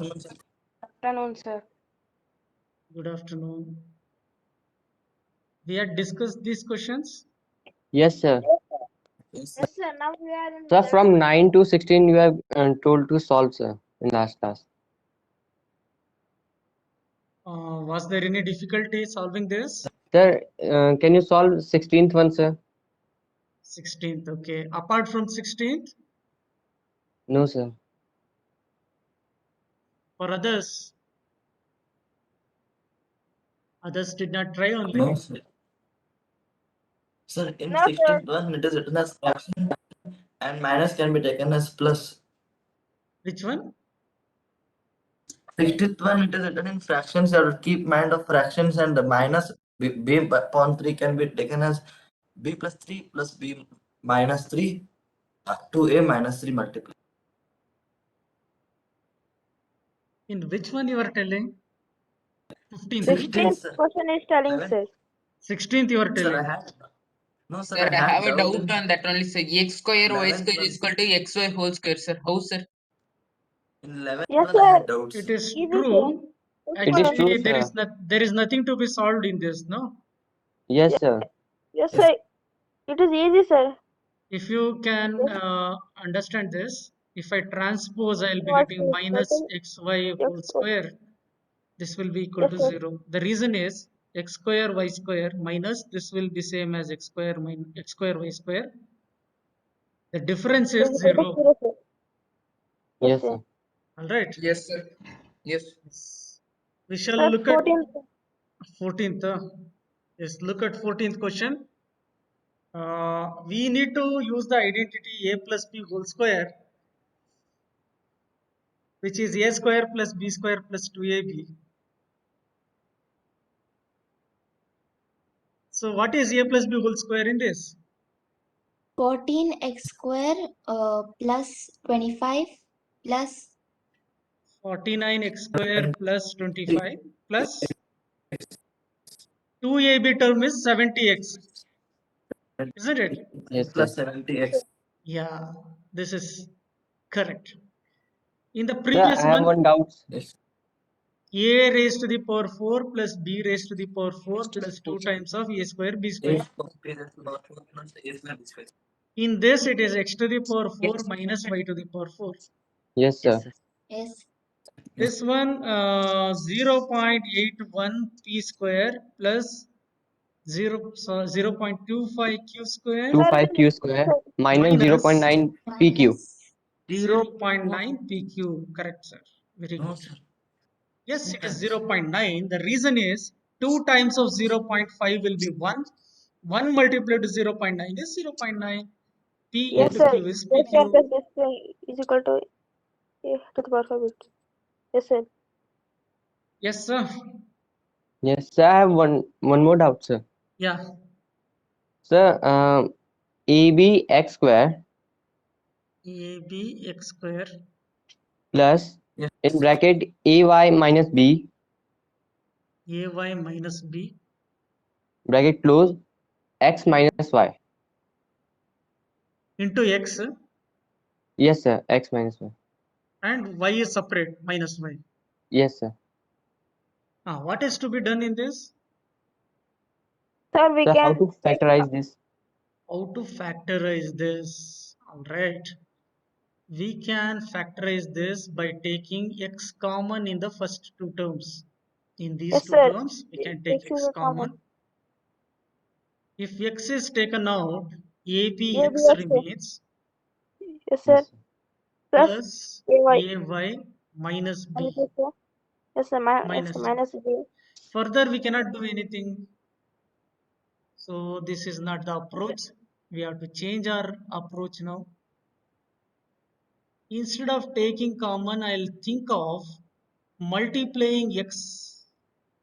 Afternoon, sir. Good afternoon. We had discussed these questions. Yes, sir. Yes, sir. Now we are in Sir, from 9 to 16, you have told to solve, sir, in last class. Was there any difficulty solving this? Sir, can you solve 16th one, sir? 16th, okay. Apart from 16th, No, sir. for others did not try only. No, sir. Sir, in No, sir. 16th one, it is written as fraction and minus can be taken as plus. Which one? 16th one, it is written in fractions. You have to keep mind of fractions, and the minus b upon 3 can be taken as b plus 3 plus b minus 3 to a minus 3 multiplied. In which one you are telling? 15th. 16th sir. question is telling, sir. 16th you are Sir, telling. no, sir, Sir, I had have a doubt in on that only, sir. X square, y 11th square one. is equal to xy whole square, sir. How, sir? In 11th Yes, one, I had sir. doubts. It is Easy, true. sir. It is Actually, true, there is sir. nothing to be solved in this, no? Yes, sir. Yes, sir. It is easy, sir. If you can understand this, if I transpose, I'll be Was getting minus xy whole X square. This will be equal Yes, to sir. 0. The reason is x square y square minus this will be same as x square minus x square y square. The difference is Is equal to 0. 0, sir. Yes, sir. sir. All right. Yes, sir. Yes. We shall Sir, look at 14th. 14th. Yes, look at 14th question. We need to use the identity a plus b whole square, which is a square plus b square plus 2ab. So what is a plus b whole square in this? 14x square plus 25 plus 49x square plus 25 plus 2ab term is 70x, isn't it? Yes, sir. Plus 70x. Yeah, this is correct. In the Sir, previous I have one, one doubt. Yes. a raised to the power 4 plus b raised to the power 4 plus 2 times of a square b A square. plus b raised to the power 4 plus a square b square. In this, it is x to the power 4 minus y to the power 4. Yes, sir. yes. This one 0.81 p square plus 0.25 q square 25 q square minus minus 0.9 pq. Minus 0.9 pq. Correct, sir. Very No, good. sir. Yes, it is 0.9. The reason is 2 times of 0.5 will be 1. 1 multiplied to 0.9 is 0.9. P Yes, into sir. Q is Yes, sir. PQ. Plus this is equal to a to the power 5. Yes, sir. Yes, sir. Yes, sir. I have one more doubt, sir. Yeah. Sir, AB x square AB x square plus Yes. in bracket AY minus B AY minus B bracket close x minus y. into x Yes, sir. X minus y. and y is separate minus y. Yes, sir. What is to be done in this? Sir, we Sir, how can to factorize this? How to factorize this? All right. We can factorize this by taking x common in the first two terms. In these Yes, two sir. terms, we can take X is x a common. common. If x is taken out, AB ABX x, sir. remains Yes, sir. Yes, sir. plus AY AY minus B minus sir. Yes, sir. minus B. Minus B. Further, we cannot do anything. So this is not the approach. We have to change our approach now. Instead of taking common, I'll think of multiplying x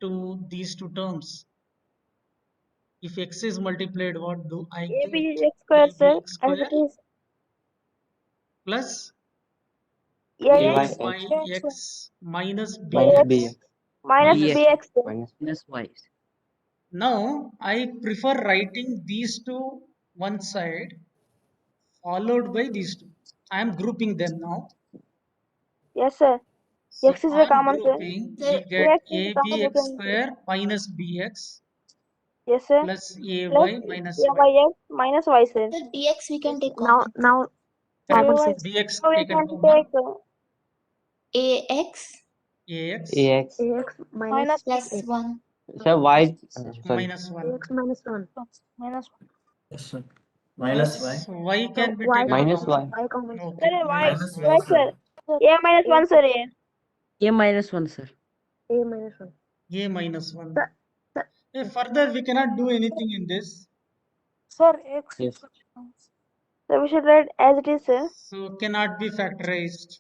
to these two terms. If x is multiplied, what do I AB get? x square, sir. ABX As square it is plus AX AYX minus Minus AX BX. BX minus Minus BX, sir. minus y. Now I prefer writing these two one side followed by these two. I am grouping them now. Yes, sir. So X is the on common, sir. grouping, Sir, we get X is the common abx difference. square minus bx Yes, sir. plus Plus ay minus y. AYX minus Y, sir. Sir, dx we can take Now, common. now, Correct. AY. Dx Now we taken can common. take ax Ax AX. AX minus plus 1. Sir, y. Sorry. minus 1. AX minus 1. Minus Yes, sir. Minus y. Yes, y can be Y taken Minus common. y. Y common. Okay, Sir, Y. minus Minus y. y, Y, sir. sir. A minus 1, sir. A minus 1, sir. A minus 1. A minus 1. Sir, sir. Further, we cannot do anything in this. Sir, X. Yes. So we should write as it is, sir. So cannot be factorized.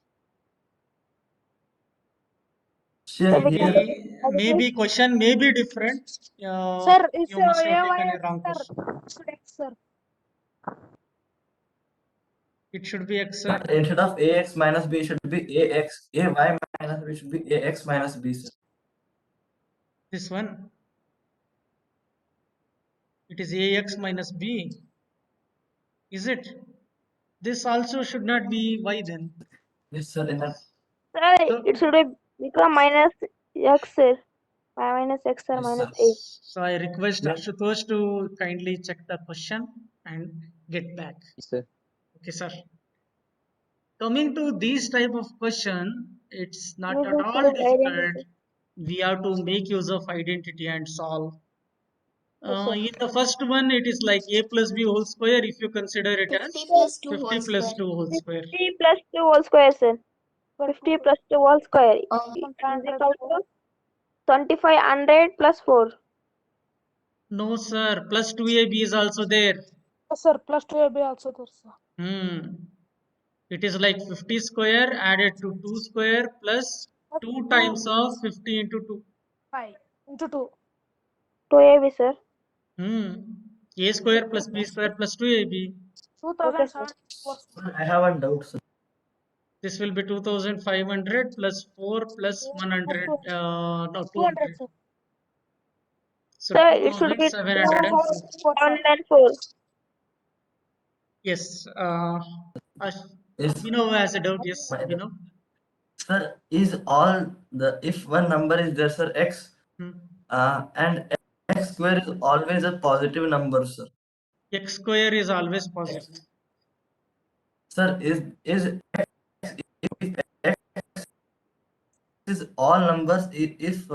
Sir, we can here, take Maybe question may be different. Sir, it's You must have taken AY, a wrong sir. question. X, sir. It should be x, sir. instead of ax minus b, should be ax, ay minus b should be ax minus b, sir. This one. It is ax minus b. Is it? This also should not be y then. Yes, sir. In that, Sir, So, it should become minus X, sir. Y minus X, sir, yes, minus sir. A. so I request Yeah. Ashutosh to kindly check the question and get back. Yes, sir. Okay, sir. Coming to these type of question, it's not We at will all select difficult. identity. We have to make use of identity and solve. Yes, sir. In the first one, it is like a plus b whole square if you consider it 50 as plus 2 50 whole plus square. 2 whole square. 50 plus 2 whole square, sir. 50 plus 2 whole square is equal to 2500 plus 4. No, sir. Plus 2ab is also there. Yes, sir. Plus 2AB also there, sir. It is like 50 square added to 2 square plus 2 times of 50 into 2. 5 into 2. 2AB, sir. A square plus b square plus 2ab. 2007. Sir, I have a doubt, sir. This will be 2500 plus 4 plus 100. No, 200. sir. So Sir, it should be 2704. 104. Yes. Yes, You know, has a doubt. Yes, my you know. sir, is all the, if one number is there, sir, x, Hmm. and x square is always a positive number, sir. X square is always positive. Sir, is x, if x is all numbers, if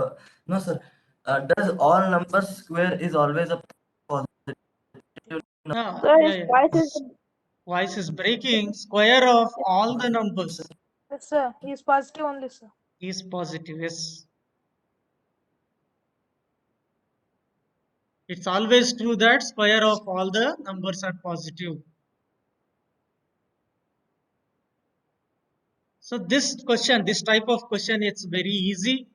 no, sir, does all numbers square is always a positive number? Sir, Yeah, his yeah. Voice is breaking. Square of all the numbers Yes, sir. He is positive only, sir. is positive. Yes. It's always true that square of all the numbers are positive. So this question, this type of question, it's very easy.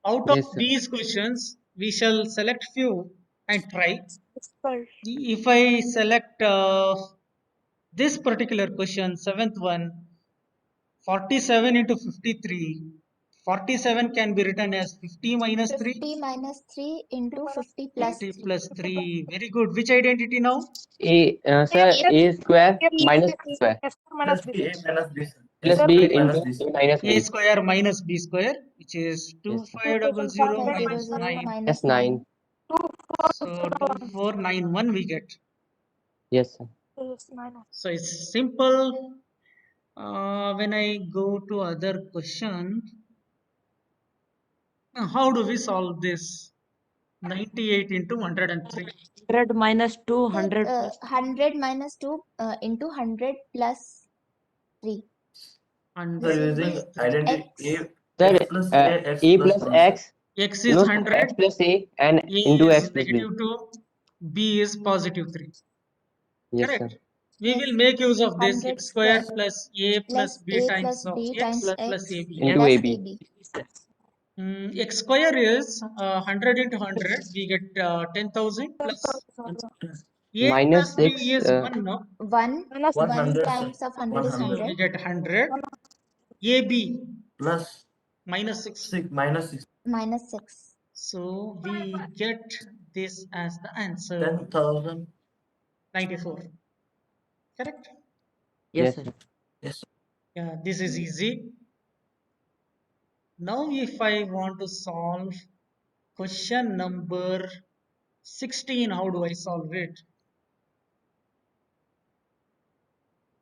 Out of Yes, sir. these questions, we shall select few and try. If I select this particular question, seventh one, 47 into 53. 47 can be written as 50 minus 3. 50 minus 3 into 50 plus 50 3. plus 3. Very good. Which identity now? Sir, a square minus b square Plus b, a minus b, sir. plus A b square into minus b, sir. a minus A b. square minus b square, which is Yes, sir. 2500 minus 2500 9. minus That's 9. 9. So 2491 we get. Yes, sir. So it's simple. When I go to other question, how do we solve this? 98 into 103. 100 minus 2, Sir, 100 plus 100 minus 2 into 100 plus 3. 100 This Sir, will using be identity x. Sir, x plus a, x a plus plus 1, sir. x, X you is know, sir, 100, x plus a and A into is x plus b. negative 2, B is positive 3. Yes, Correct? sir. We Yes. will make use of this 100 x square square plus A plus plus B a times plus of b x times plus x AB. Into plus ab. ab. X square is 100 into 100. We get 10,000 plus A Minus plus B 6. is 1, no? 1 100, sir. times of 100 is 100. So we 100 get 100. AB Plus minus 6. 6, minus 6, minus 6. So we get this as the answer 10,000. 94. Correct? Yes, Yes, sir. sir. Yes, sir. Yeah, this is easy. Now if I want to solve question number 16, how do I solve it?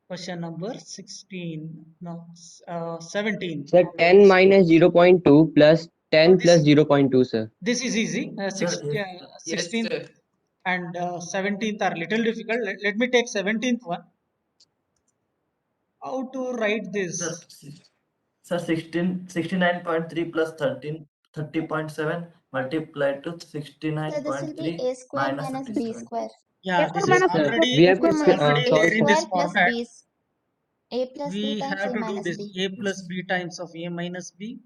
Question number 16, no, 17. Sir, 10 minus 0.2 plus 10 plus This- 0.2, sir. This is easy. Sir, Yes, 16th sir. and 17th are little difficult. Let me take 17th one. How to write this? Sir, 69.3 plus 30.7 multiplied to So this will 69.3 be a square minus minus b 37. square. Yeah, A this square is minus Sir, already we have this is minus already A there in this square plus format. b is a plus b We times have a to do minus this b. a plus b times of a minus b.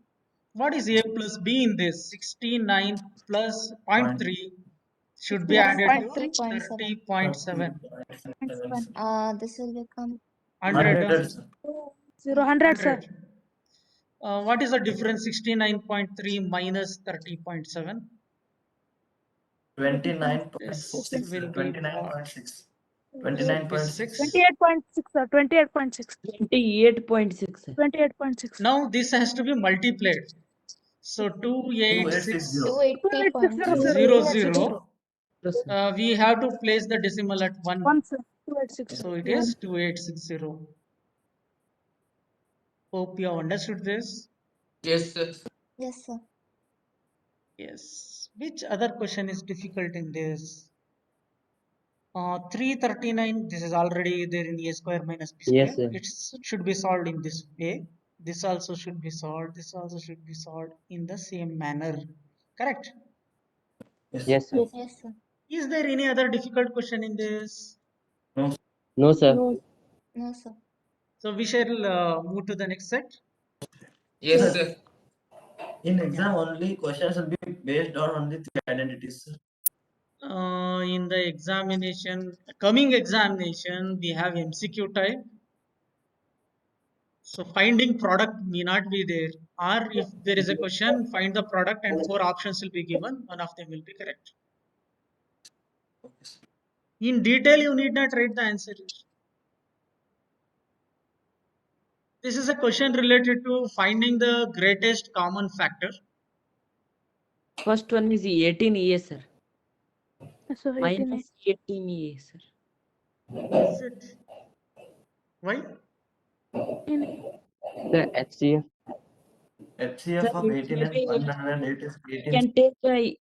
What is a plus b in this? 69 plus 0.3 should be Plus added to 30.7. 30.7. This will become 100. 100, sir. 100, sir. 100. What is the difference? 69.3 minus 30.7. 29.6. This will be what? 29.6. This will be 29.6. 6. 28.6, sir. 28.6. 28.6, sir. 28.6. Now this has to be multiplied. So 2860. 280.00. we have to place the decimal at 1. 1, sir. 286. So it is 2860. Hope you have understood this. Yes, sir. Yes, sir. Yes. Which other question is difficult in this? 339, this is already there in a square minus b square. Yes, sir. It should be solved in this way. This also should be solved. This also should be solved in the same manner. Correct? Yes, sir. Yes, sir. Is there any other difficult question in this? No, sir. No, sir. So we shall move to the next set. Yes, sir. In exam, only questions will be based on only three identities, sir. In the examination, coming examination, we have MCQ type. So finding product may not be there. Or if there is a question, find the product and 4 options will be given. One of them will be correct. In detail, you need not write the answer. This is a question related to finding the greatest common factor. First one is 18A, sir. So 18. Minus 18A, sir. Is it? Why? The HCF. HCF Sir, of it 18 may is be- 108 is You 18. can take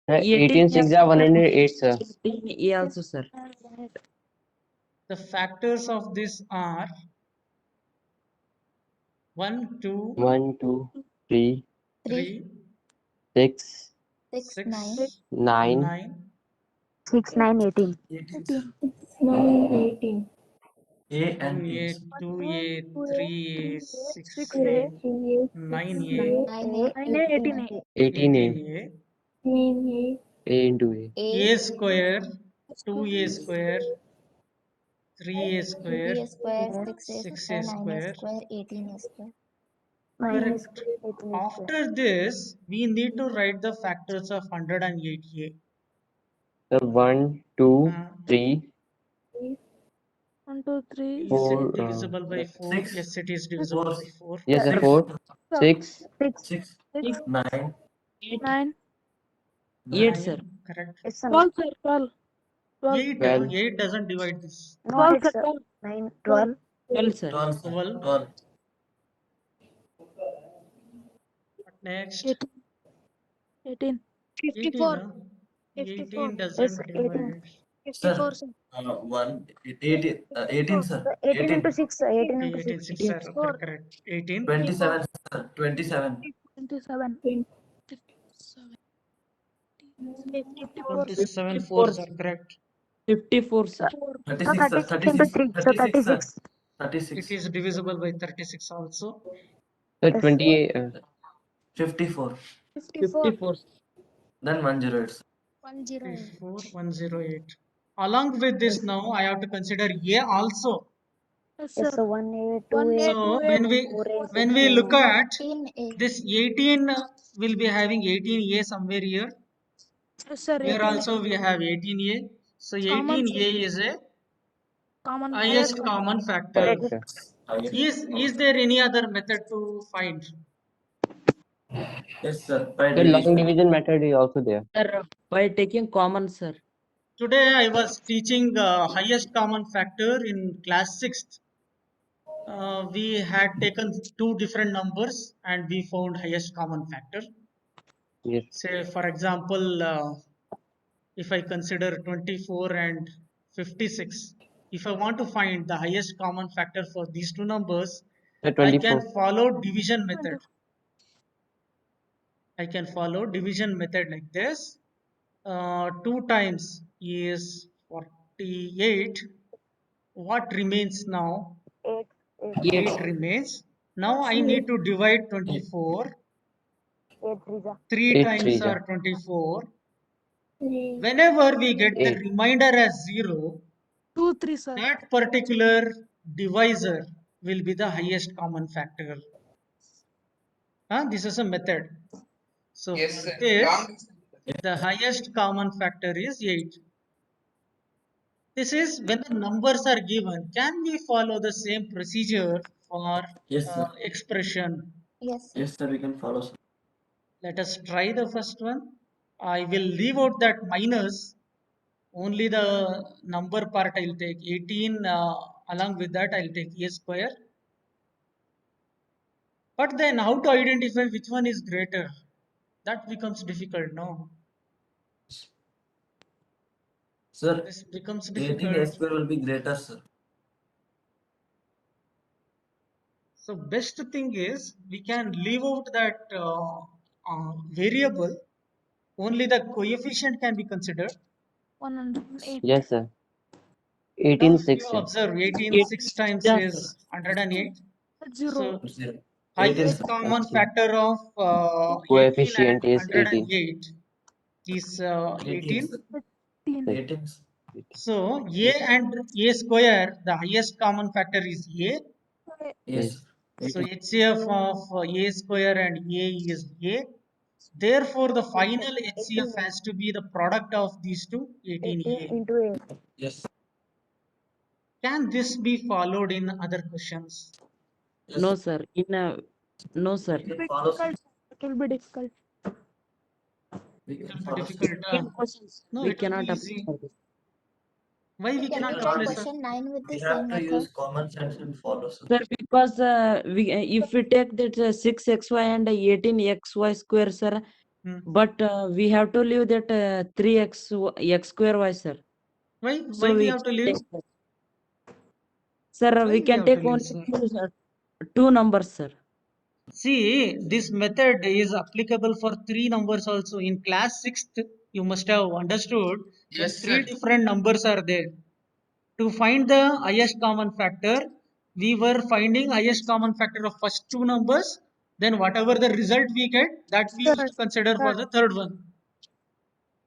18 6 are 108, sir. 18A also, sir. The factors of this are 1, 2, 1, 2, 3, 3, 6, 6, 6, 9, 9, 6, 9, 18. 18, sir. 18. A and A. 2A, 2A, 3A, 6, 6A, 9A, 9, 18. 18A. 18A, A into A. A square, 2A square, 3A square, 3A square, 6A 6A square, 9A square. square, 18A square. 9 is Correct. After this, we need to write the factors of 108A. The 1, 2, Uh, 3, 1, 2, 3. Is 4. it divisible by 4? 6. Yes, it is divisible 4. by 4. Yes, sir. 6. 4, 6, 6. 6, 9. 9. 8, sir. Correct. 12, sir. 12. 8, 12. 8 doesn't divide this. 12, sir. 12. 9, 12. 12, sir. 12. sir. 12. 12. What next? 18. 18. 18. 54. 18 doesn't Yes, 18. divide. 54, sir. 18, sir. 18 into 6, 18 Okay, into 18, 6. 6 are correct. 18. 27, sir. 27. 27. 54, sir. 27 4s are correct. 54, sir. 36, sir. 36. 36, sir. 36. It is divisible by 36 also. The 28. 54. 54, sir. Then 108, sir. 54, 108. Along with this now, I have to consider A also. Yes, sir. 1, 8, 2, 1, 8. So when we look at 18A. this 18 will be having 18A somewhere here. Yes, sir. Here 18. also we have 18A. So Common, 18A is a Common. highest common factor. Factor. Is there any other method to find? Yes, sir. By The long division. division method is also there. Sir, by taking common, sir. Today I was teaching highest common factor in class 6th. We had taken two different numbers and we found highest common factor. Yes. Say for example, if I consider 24 and 56, if I want to find the highest common factor for these two numbers, The I can 24. follow division method. I can follow division method like this. 2 times is 48. What remains now? 8 remains. Now I need to divide 24. 3 8 times threes are are 24. Whenever we get the 8. remainder as 0, that particular divisor will be the highest common factor. This is a method. So Yes, for sir. this, Long. the highest common factor is 8. This is when the numbers are given. Can we follow the same procedure for Yes, sir. expression? Yes, sir. Yes, sir. We can follow, sir. Let us try the first one. I will leave out that minus. Only the number part I will take. 18 along with that I will take a square. But then how to identify which one is greater? That becomes difficult, no? Sir, This becomes 18 difficult. a square will be greater, sir. So best thing is we can leave out that variable. Only the coefficient can be considered. Yes, sir. Now 18 if you 6. observe 18 8 6 times yeah, is 108. So 0. 18, highest sir. common Okay. factor of 18 and Coefficient is 18. 108 is 18, 18. sir. Yes. 18, sir. So a and a square, the highest common factor is a. Yes, Yes. sir. So 18. HCF of a square and a is a. Therefore, the final HCF has to be the product of these two, 18a. Yes. Can this be followed in other questions? Yes, No, sir. sir. No, sir. We can follow, sir. It will be difficult. We It can will be follow, sir. difficult. In questions, No, we it will be cannot apply easy. for this. Why we Can cannot we cannot try apply, do sir? question 9 with the We same have to method? use common sense and follow, sir. Sir, because if we take that 6xy and 18xy square, sir, Hmm. but we have to leave that 3x x square y, sir. Why So we we have to can leave? take that. Sir, Why we we can have to take leave, only sir? two numbers, sir. See, this method is applicable for 3 numbers also. In class 6th, you must have understood when Yes, 3 sir. different numbers are there. To find the highest common factor, we were finding highest common factor of first 2 numbers. Then whatever the result we get, that we used to consider for the third one.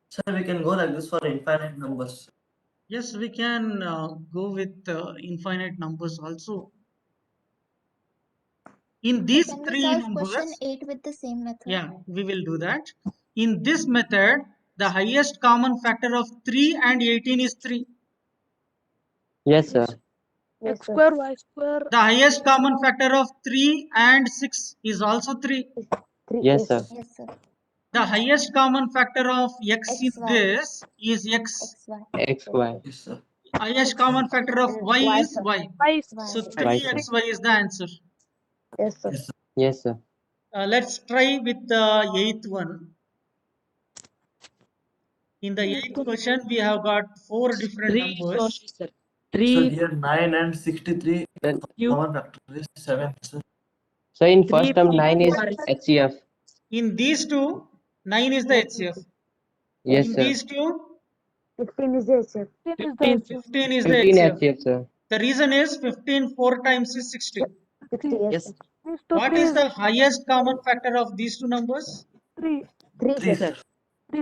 Sir, we can go like this for infinite numbers. Yes, we can go with infinite numbers also. In So these can we 3 solve numbers, question 8 with the same method? yeah, we will do that. In this method, the highest common factor of 3 and 18 is 3. Yes, sir. X square, y square, The highest common factor of 3 and 6 is also 3. Yes, sir. Yes, sir. The highest common factor of x in XY. this is x. XY. XY. Yes, sir. Highest common factor of y is y. y. So Y. 3xy is the answer. Yes, sir. Yes, sir. Yes, sir. Let's try with the 8th one. In the 8th question, we have got 4 different 3 is numbers. only, sir. So 3 here 9 and 63 Then, cube, common factor is 7, sir. so in 3 first term, 9 is are HCF. In these two, 9 is the HCF. Yes, In sir. these two, 15 is the HF. 15, 15 is the 15 HCF. HCF, sir. The reason is 15 4 times is 60. 60, yes, yes. sir. What is the highest common factor of these two numbers? 3, 3, Sir, sir.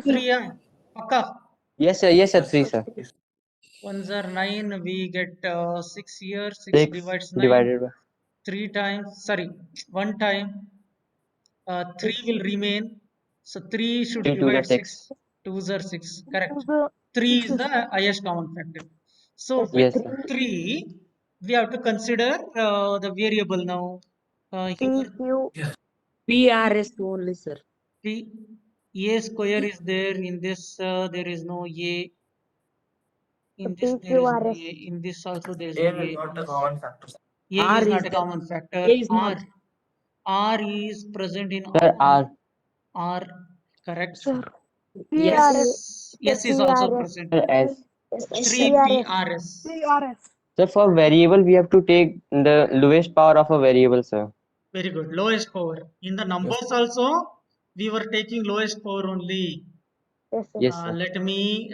3, yeah. Pakka. Yes, sir. Yes, sir. Yes, 3, sir. sir. Yes. Ones are 9, we get 6 here. 6 6 divides 9. divided by 3 times, sorry, 1 time. 3 will remain. So 3 should 3 to the divide 6. 6. 2s are 6. Correct. 3 is the highest common factor. So with Yes, sir. 3, we have to consider the variable now. Here, P, Q, Yes. PRS only, sir. See, a square is there in this. There is no a. In this there is no a. In this also there is no A is a. not a common factor. A R is is not a there. common factor. A is R. not. R is present in Sir, all. R. R. Correct. Sir. Yes. Yes is also present. Sir, S. 3 PRS. Sir, for variable, we have to take the lowest power of a variable, sir. Very good. Lowest power. In the numbers also, we were taking lowest power only. Yes, sir. Let me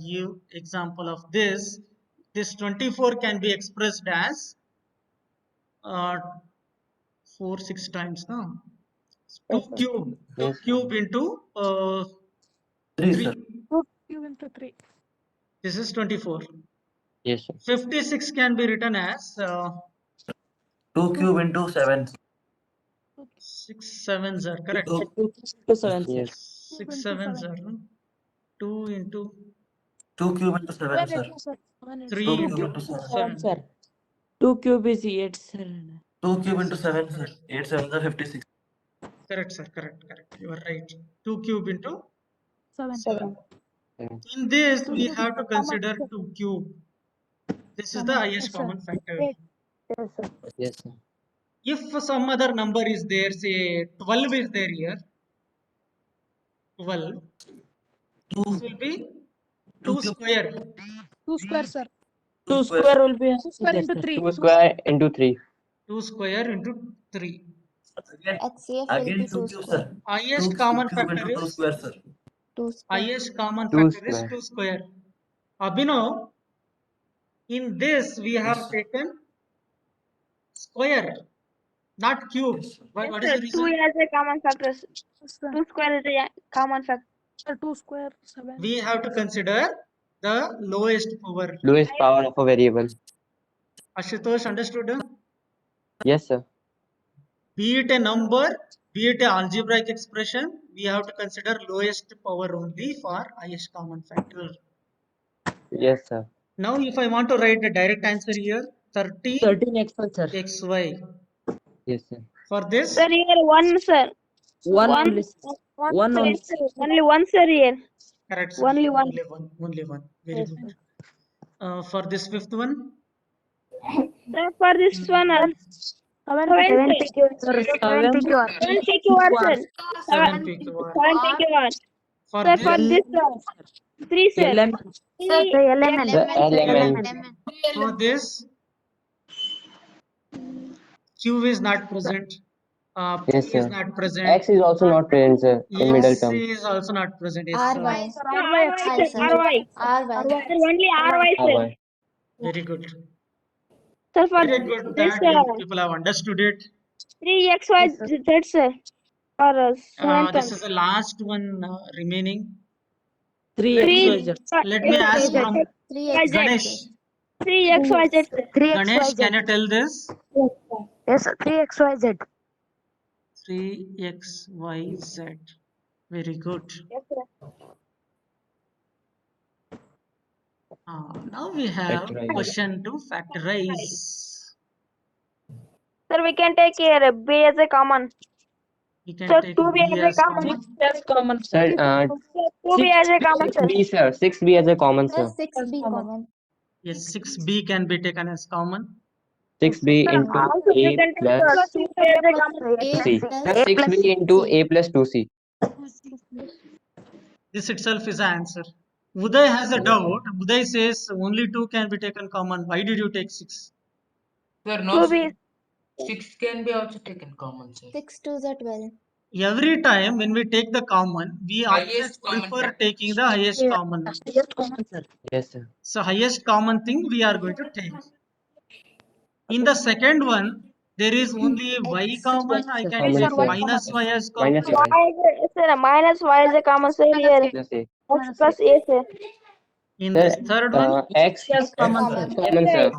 give example of this. This 24 can be expressed as 6 times. No? 2 cube. 2 Yes, sir. cube into 3, 3. sir. This is 24. Yes, sir. 56 can be written as 2 cube into 7. 6 sevens are correct. 2, 2 7, sir. Yes. 6 sevens are no? 2 into 2 cube into 7, sir. 3 2 cube into into 7. 7. Sir. 2 cube is 8, sir. 2 cube into 7, sir. 8 7 are 56. Correct, sir. Correct, correct. You are right. 2 cube into 7. Seven. In this, we have to consider 2 cube. This is the highest common factor. Yes, sir. If some other number is there, say 12 is there here, 12, 2, this will be 2 2 cube, square. 2 2 square. square will be there, sir. 2 square into 3. 2 square into 3. Again, HCF will again be 2 2 cube, square. sir. Highest 2 common cube factor into 2 is square, sir. 2 square. highest common 2 factor is square. 2 square. Abhinav, in this we have Yes, sir. taken square, not cube. Yes, sir. What is the 2 reason? as a common factor. 2 square is a common factor. We have to consider the lowest power. Lowest power of a variable. Ashutosh, understood? Yes, sir. Be it a number, be it a algebraic expression, we have to consider lowest power only for highest common factor. Yes, sir. Now, if I want to write the direct answer here, 30 13x1, sir. xy. Yes, sir. For this, Sir, here 1, sir. 1 One. only, sir. 1 Sir, only. sir, only 1, sir, here. correct, sir. Only 1. Only one. Only one. Very Yes, good. For this fifth one, Sir, for this one, 7 PQ. Sir, 7 PQR, sir. 7 PQR. 7 PQR. For Sir, this, for this one, 3, sir. element. 3 Lemon. The element. for this, Q is not present. P Yes, is sir. not present. X is also not present, sir, in middle X term. is also not present. Yes, sir. RY. RY, sir. RY. RY. Sir, only RY, sir. RY. Very good. Sir, for Very good this, that you people have understood it. 3XYZ, sir. For seventh This one. is the last one remaining. 3xyz. Let me ask XYZ. from 3x. Ganesh. 3XYZ, sir. Ganesh, can you tell this? Yes, 3XYZ. 3xyz. Very good. Yes, sir. Now we have Factorize. question to factorize. Sir, we can take here B as a common. We can Sir, take 2B B as a as common. common. 6 as common, Sir, sir. 2B as a common, sir. 6B, sir. 6B as a common, Sir, sir. 6B common. Yes, 6B can be taken as common. 6B Sir, into also you A can take plus 2B as a common. A 2C. plus Sir, 6B into C. A plus 2C. This itself is the answer. Uday has a doubt. Uday says only 2 can be taken common. Why did you take 6? Sir, no, 2B. 6 can be also taken common, sir. 6 2s are 12. Every time when we take the common, we always Highest common prefer factor. taking the highest common. Highest common, sir. Yes, sir. So highest common thing we are going to take. In the second one, there is only y X. common. I can Common, take sir. minus y as common. Minus Y Y is a, sir, minus Y is a common, sir, here. plus A. X plus A, sir. In Sir, this third one, X Yes, common, sir. common, sir.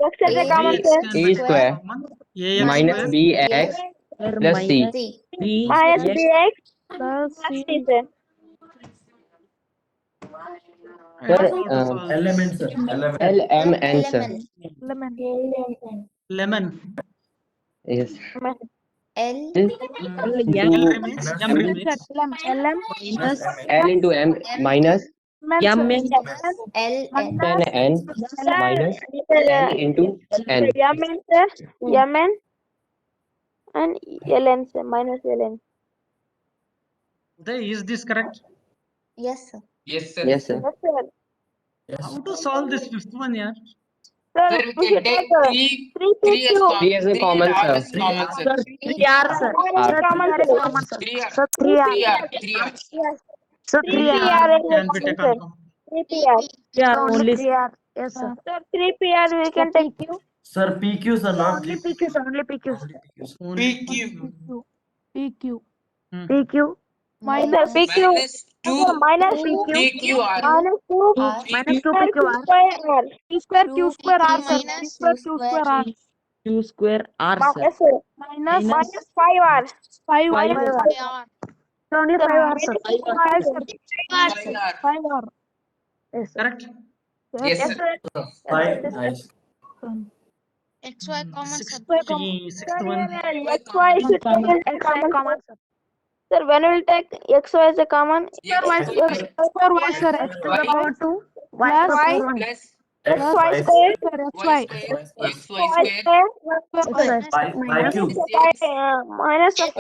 X as a A. common, X sir. can A be taken square common. Ax minus square. BX Sir, plus C. minus C. B, Minus X, BX plus C, sir. I Sir, don't know how to solve this. Element, sir. Element. LMN, sir. Lemon. Lemon. Yes. L L remains, M remains. LM minus L into M minus M L N N minus L into N. MN sir, MN and LN sir, minus LN. Is this correct? yes sir. Yes, sir. Yes, sir. Yes sir. Yes. How to solve this fifth one, yeah? Sir, Sir, we can take three as common. Three as a common, R sir. as common, sir. Three R sir. R. common sir. 3 R. So 3 R. So 3 3 R PR can be taken common. 3 PR. Yeah, only Yes sir. Sir, 3 PR we can take. Sir, PQ, sir, not Only 3. PQ sir, only PQ. Only PQ. PQ. Hmm. PQ. Minus PQ. Minus 2 Minus Two PQ R. minus 2 R minus 2 PQ R. Q square Q square R sir. Minus Q square R. Q square R, sir. Yes sir. Minus 5 R. 5 R. So only 5 R sir. 5 sir. 5 R. 5 R. Yes sir. Correct? Yes, Yes sir. sir. 5, nice. Sixth one. XY should take as common sir. Sir, when will take XY as a common? X X for Y sir. X to the power 2. Y plus X, Y Y, square. Y square. Y XY Y square. square. 5 cube. Minus of So,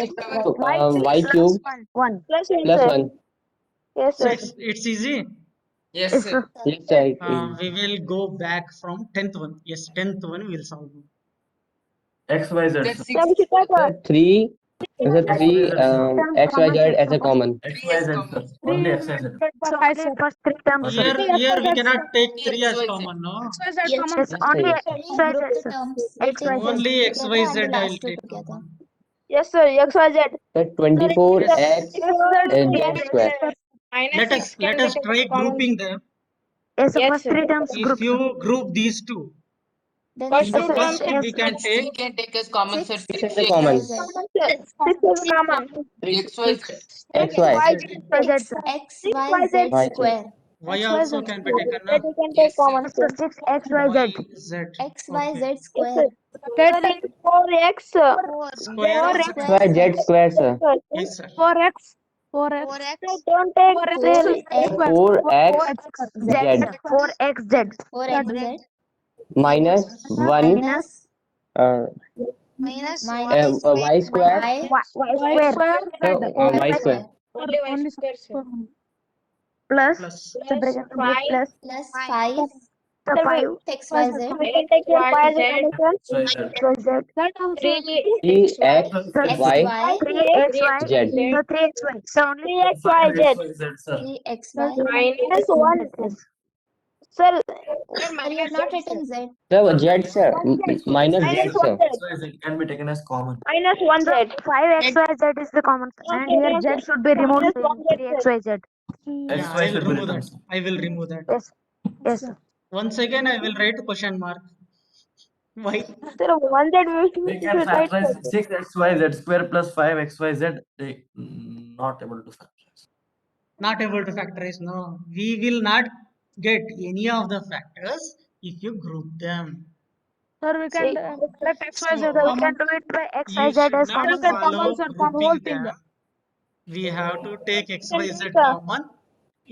Y cube 1 plus 1 plus sir. 1. Yes So sir. it's easy. Yes, sir. Yes, sir. We will go back from 10th one. Yes, 10th one we'll solve. X, Y, Z. That's Sir. 6. So we should take a 3 is a 3 X, Y, Z as a common. X, Y, Z, sir. Only X, Y, Z. first 3 terms sir. Here we cannot take 3 X, as Y, Z. common, no? Yes, Yes, sir. only group the terms which XYZ. is Only together XYZ and the I will last two take together. common. Yes sir. XYZ. So 24x Z square. Let us try grouping them. Yes sir. First 3 terms If you group these two, Then First six the term first is we can We take can take as common, sir. 6 6 is a common. XYZ. 6 is common. XYZ. XY. XYZ sir. XYZ Y square. Y also can be taken That now. we can Yes, take common sir. sir. 6 YZ. XYZ Okay. square. Sir, 4x. Square. XYZ square, sir. Yes, sir. 4x. Sir, don't take 4x 4x Z 4xz minus 1 minus uh, minus Y square. y Y square. Plus Plus. plus plus 5 xyz we can take your 5 as a common sir. X, Y, Z. X Y xy Z. 3xyz. X, Y, Z, sir. 3xy Minus 1. Sir, sir you have not written z So Z, sir. Minus Z, minus sir. 1z. X, Y, Z can be taken as common. Minus 1z. 5xyz is the common and here z should be removed in 3xyz. X, Yeah, Y I will should be remove written. that. I will remove that. Yes sir. Once again, I will write question mark. Why? Sir, 1z We we can should write factorize 6xyz square plus 5xyz. Not able to factorize. Not able to factorize. No, we will not get any of the factors if you group them. Sir, we can select xyz. So, We can do it by you xyz should as not common. follow grouping them. We have to take XYZ common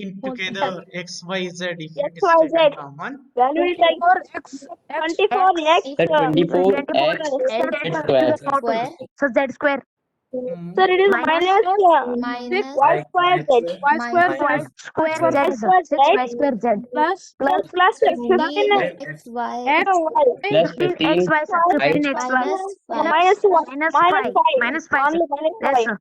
in together. XYZ if it is XYZ. taken common. When we take 24x. So 24x Z square. square So z square Sir, it is minus minus y square z. minus y square z sir. 6y square z Plus 15 xy Plus 15 xy sir. 15xy minus 5 minus 5. minus 5 Only sir. minus Yes 5. sir.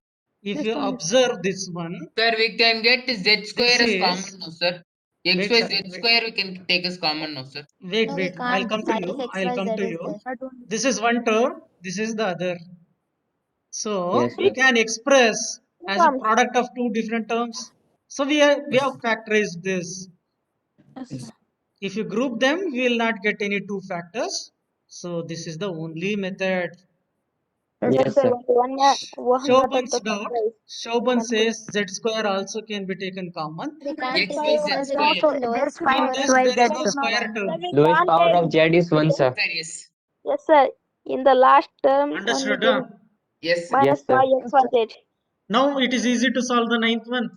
If you observe this one, Sir, we can get z square This as is- common, no, sir. Wait, XY sir, z wait. square we can take as common, no, sir. wait, No, we wait. I'll can't. come to 5 you. I'll come xyz to is you. there. This is one term. This is the other. So Yes, we sir. can express as a product of two different terms. So we have factorized this. If you group them, we will not get any two factors. So this is the only method. Yes, sir. Shobhan's doubt. Shobhan says z square also can be taken common. We can't X, take Y, Z xyz square. also lowest In power this, of there is z no is not square term. Lowest power of Z is 1, sir. Sir, yes. Yes, sir. In the last term, Understood? Huh? Yes, sir. minus Yes, sir. 5x1z. Now it is easy to solve the ninth one.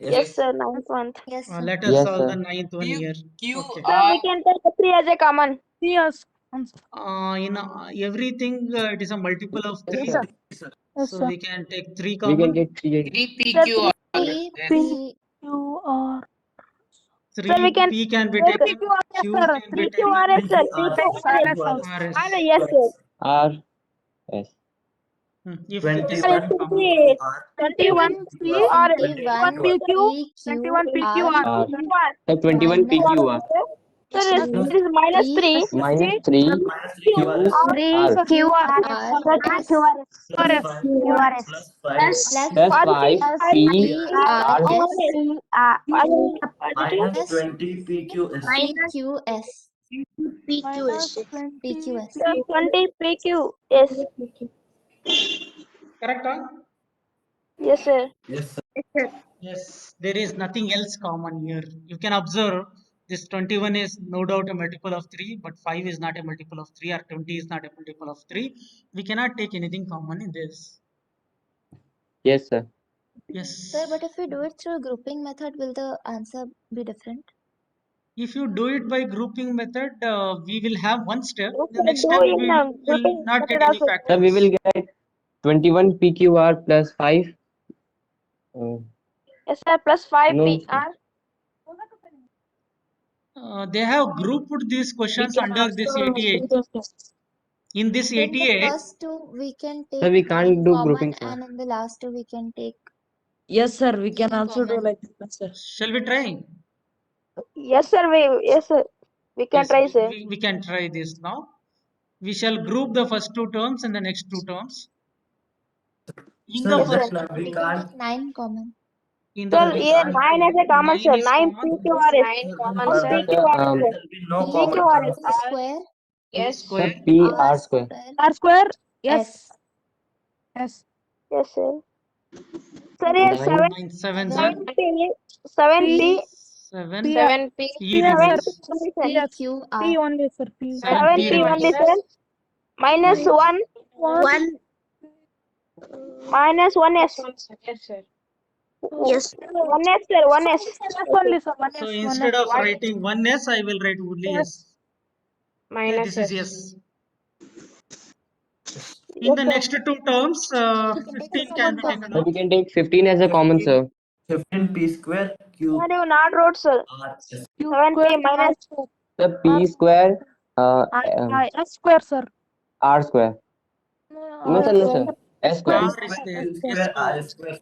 Yes, sir, ninth one. Yes, sir. Let us Yes, solve sir. the ninth one here. Okay. Sir, we can take the 3 as a common. Yes. In everything, it is a multiple of 3. Yes, sir. Yes, So sir. we can take 3 We can common. take 3. 3 Sir, PQ. P, Yes. P, You are. 3 we can P can be take taken. PQRS, Q sir. can be 3 taken. QRS, sir. 3 QRS QRS. also. RS. Yes, sir. R. Yes. If it is 21 taken common. PQ R. 21 P, QRS. 21 PQ, PQ 21 PQR. R. QR. Sir, 21 minus PQR. Sir, it is minus 3. Minus 3 Minus 3 QRS R. QR QRS. plus 5 QRS. plus 5 Plus 5 P R. minus 20 PQS. PQS. Minus 20 PQS. 20 PQ. Yes. Correct, huh? Yes, sir. Yes, sir. Yes. There is nothing else common here. You can observe this 21 is no doubt a multiple of 3, but 5 is not a multiple of 3, or 20 is not a multiple of 3. We cannot take anything common in this. Yes, sir. Yes. Sir, but if we do it through grouping method, will the answer be different? If you do it by grouping method, we will have one step. Yes, The sir, next do step in we a will grouping not get method any also. Sir, we factors. will get 21 PQR plus 5. Yes, sir, plus 5 No. PR. They have grouped these questions under this 88. In this In the 88, first two, we can Sir, take we can't 9 do common, grouping, sir. and in the last two, we can take Yes, sir. We can 3 also do common. like that, sir. shall we try? Yes, sir, we can Yes, try, sir. we can try this now. We shall group the first two terms and the next two terms. In Sir, the Yes, sir. first, then We we can can't. take 9 common. in the Sir, first, here 9 as a common, 9 sir. is 9 common. PQRS. Then 1 further PQRS, Um, sir. there will be no P, common PQRS. terms. square, P square. Sir, P R R square. square, R square. Yes. S. Yes. Yes, sir. Sir, here 9. 9 7 7, 7 P. P. 7 P. P Yes, sir. remains. Only, sir. Yes. P PQR. only, sir. P. 7 7 P P only, remains. sir. Minus 1. 1. Minus 1S. Yes. 1S, sir. 1S. Only, sir. 1 So S. 1 instead S. of writing 1s, I will write only Yes. s. Yeah, this is yes. In Yes, the sir. next two terms, We can take a 15 can be common. taken Sir, out. we can take 15 as a common, sir. 15 P square Q Sir, you not wrote, sir. R S. Q 7 P square. minus. Sir, P square S square, sir. R square. No, sir, no, sir. S square. R is there. Q S square R square.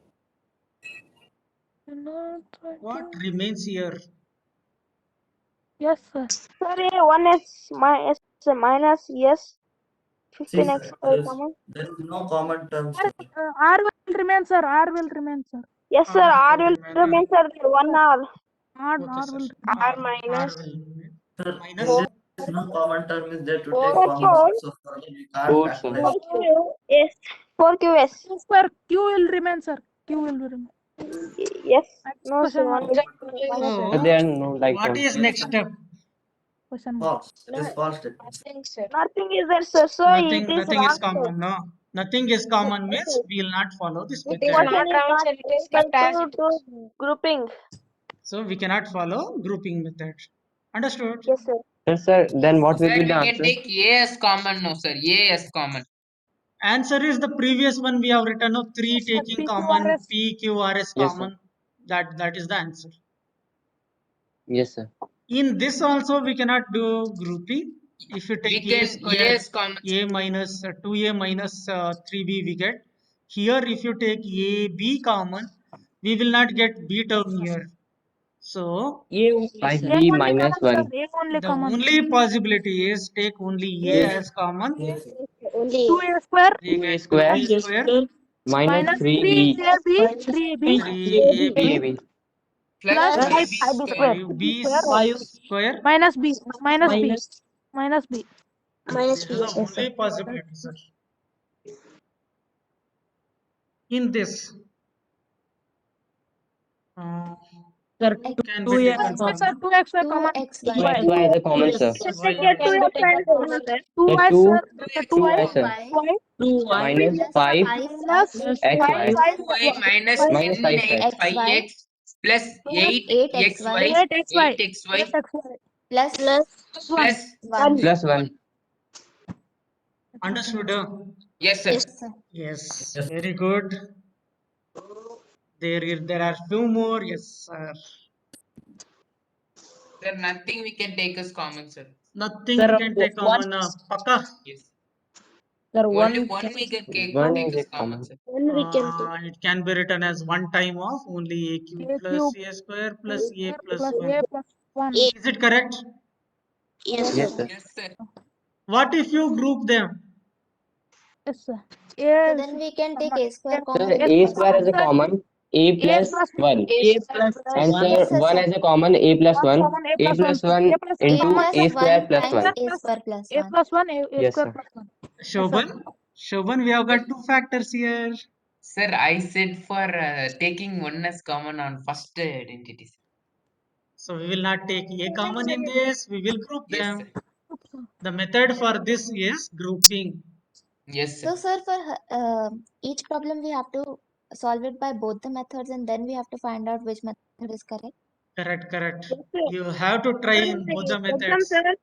square. What remains here? Yes, sir. Sir, here 1S minus yes. See, 15x sir, common. there is no common term, R, sir. R will remain, sir. R will remain, sir. Yes, sir. R R will will remain. remain, sir. 1 R. Okay, R sir. will R will remain. Sir, Minus in this no common term is there to take Four, common. four. So further we can't 4, sir. factorize. 4QS. 4QS. Q square. Q will remain, sir. Q will remain. Yes. Next No, sir. question One. mark. So, But there are no like what terms. is next step? Question mark. False. It is false statement. Nothing is there, sir. So Nothing, it is nothing is wrong, sir. common. No, nothing is common means we will not follow this This method. question is not able to do grouping. So we cannot follow grouping method. Understood? Yes, sir. Yes, sir. Then what will Sir, be we the can answer? take A as common now, sir. A as common. Answer is the previous one we have written. No, 3 taking common, PQRS. P, Q, R is Yes, sir. common. That is the answer. Yes, sir. In this also we cannot do grouping. If you We take can A A square, as common. A minus 2A minus 3B we get. Here if you take A, B common, we will not get B term here. So A only, sir. 5B minus Sir, 1. A only the common. only possibility is take only A as common. Yes, sir. 2A square 2A square A square minus minus 3B. 3AB. 3AB 3AB plus Plus plus 5B square. 5B Five square. Minus B. Minus B. minus Minus B. This is the only possibility, sir. In this, Sir, Can two be x taken common. common. 2x 2xy. 2xy is a common, Yes. sir. Let's Why? get 2x common, sir. The 2y, 2, sir. The 2y, 2y, sir. 2y Minus Plus 5 minus plus xy. 2y minus Minus 5 5x plus 8xy 8xy. 8xy 8xy. plus plus 1. Plus 1. Understood? yes sir. Yes, sir. Yes. Yes. Very good. There are few more. Yes, sir. Sir, nothing we can take as common, sir. Nothing Sir, we can take one- common. Paka. Yes. Sir, Only one one we can take, One take is as a common, common. sir. When we can take. It can be written as one time of only a cube A plus cube a square plus a plus plus 1. a plus 1. Is it correct? Yes, Yes, sir. sir. Yes, sir. What if you group them? Yes, sir. So A then we can take a square Sir, common. a square is a common. A plus 1. a plus And one. sir, Yes, sir, 1 sir. is a common. A plus 1. common, A A plus plus 1. 1 A plus A into plus a square 1 plus times 1. a square plus A 1. plus 1, A Yes, square sir. plus 1. Shoban, we have got two factors here. Sir, I said for taking one as common on first identity, sir. So we will not take a common in this. We will group Yes, them. sir. The method for this is grouping. Yes, sir. So, sir, for each problem we have to solve it by both the methods and then we have to find out which method is correct. Correct. Yes, sir. You have to try Sir, in in both the the exam, methods. sir,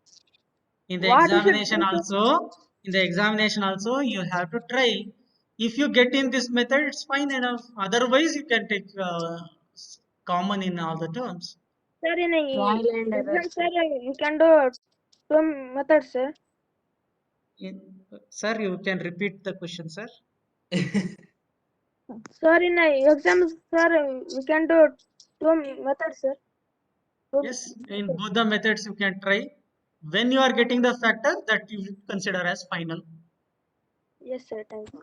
In the what we should examination do, sir? also, you have to try. If you get in this method, it's fine enough. Otherwise, you can take common in all the terms. Sir, in Trial a and error, exam, sir, you can do two methods, sir. Sir, you can repeat the question, sir. Sir, in a exam, sir, we can do two methods, sir. Yes, in both the methods you can try. When you are getting the factor, that you consider as final. Yes, sir. Thank you.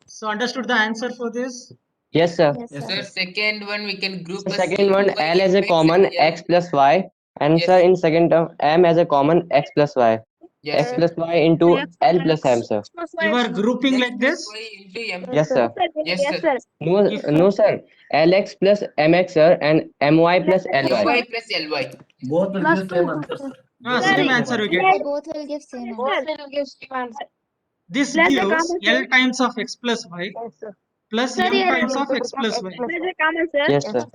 So understood the answer for this? Yes, sir. Yes, Yes, sir. Sir, second one we can group The as second one, y, L as a mx, common, and L. x plus y. And Yes. sir, in second term, M as a common, x plus y. Yes, X sir. plus y into L plus M, sir. You are grouping X like plus this? y into m. Yes, sir. Yes, Yes, sir. sir. No, If no, sir. Lx plus mx, sir, and my plus ly. my plus ly. Both will Plus give 2. same answer, sir. Both will same give answer we get. They both will give same answer. This Plus the gives common, L sir. times of x plus y plus Sir, m here times of x plus y. Plus the common, sir. Yes, sir.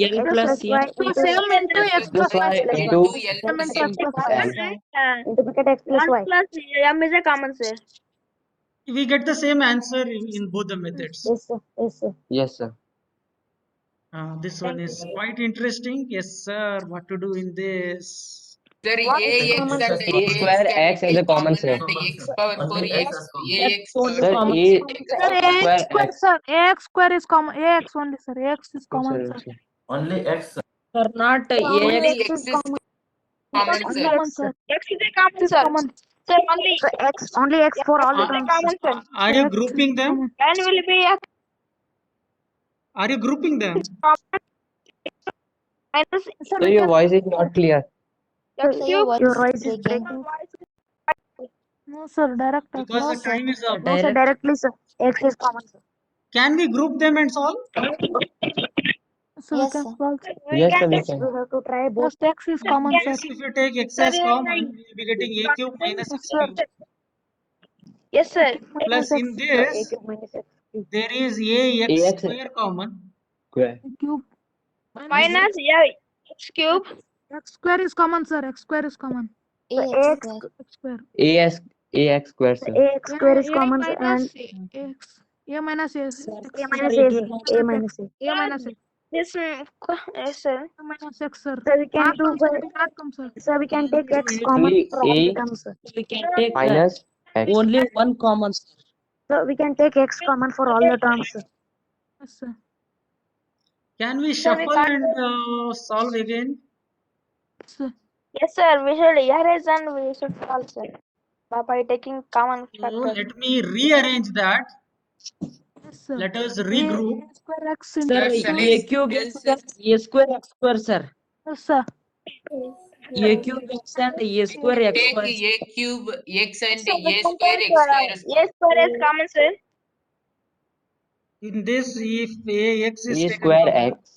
L plus Y m into same into X x plus y. into L M plus into m. x plus plus y. m. Into bracket x plus y. Plus m is a common, sir. We get the same answer in both the methods. sir. Yes, sir. Yes, sir. This one is quite interesting. Yes, sir. What to do in this? Sir, ax and A ax square can x as be a common, common sir. and x power 4 Only x x as common. ax only power Sir, 4 common. A Sir, square ax square, x. sir. Ax square is common. Ax only, sir. Ax is Oh, common, sir, sir. sir. Only x, sir. Sir, not only ax. x is common, X is sir. common, sir. X is a common, X is sir. common. Sir, only X for all the X is a terms. common, sir. Are you X is grouping them? common. N will be a Are you grouping them? common minus Sir, So we your can. voice is not clear. x So cube. your voice is breaking. No, sir. Direct X. Because No, the sir. time is up. No, sir. Directly, sir. X is common, sir. Can we group them and solve? So we Yes, can sir. solve. Yes, sir, we can. have to try both. First X is common, sir. Yes, if you take x Sir, as common, we will be getting a cube minus x sir. cube. Yes, sir. Plus in this, there is ax AX square common. square. Cube. Minus x cube. X square is common, sir. X square is common. Ax square. X square. Ax square, sir. X square is common, and X. A minus A. Sir, X. sir, it will not- A minus A. A minus A. This yes, sir. A minus X, sir. So we can Not do come, sir. It will not come, sir. So we can take x Only A terms, sir. we can take minus x. only one common. Sir. So we can take x common for all the terms, sir. Yes, sir. Can we Sir, we shuffle can't- and solve again? Sir. Yes, sir. We should erase and we should solve, sir. By taking common So factor. let me rearrange that. Yes, sir. Let us regroup. A square X into Sir, X, Sir, sir. a cube x and a square x square, sir. Yes, sir. A cube x and a square x Take square. a cube x and So a we can square take x square is a square is common, sir. In this, if ax is A taken square from x.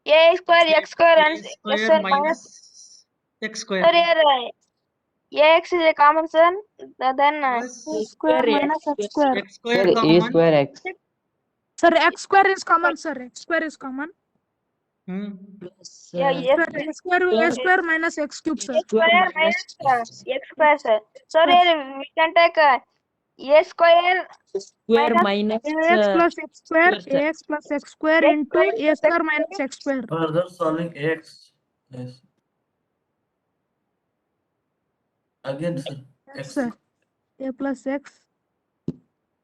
A square, x square, and a yes, square sir, minus. minus x square Sir, here ax is a common, sir. Then plus A square minus x square. x square Sir, A common. square x. Sir, x square is common, sir. X square is common. Plus yeah, yes, A square minus x cube, sir. x square minus x square, sir. So here we can take a square square minus minus Ax plus x square, square, ax plus x square x into square a plus square x minus x square. Further solving ax. Yes. Again, sir. Yes, sir. A plus x,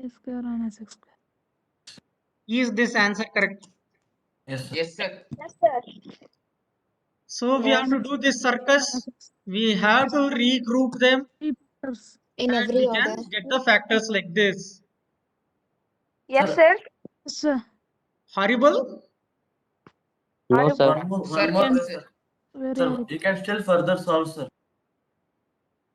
a square minus x square. Is this answer correct? Yes, sir. Yes, sir. Yes, sir. So we have to do this circus. Minus We have to regroup them three factors. In and every we order. can get the factors like this. Yes, Sir, sir. Yes, sir. Horrible? No, sir. One more Sir, way, yes, sir. Very Sir, horrible. you can still further solve, sir.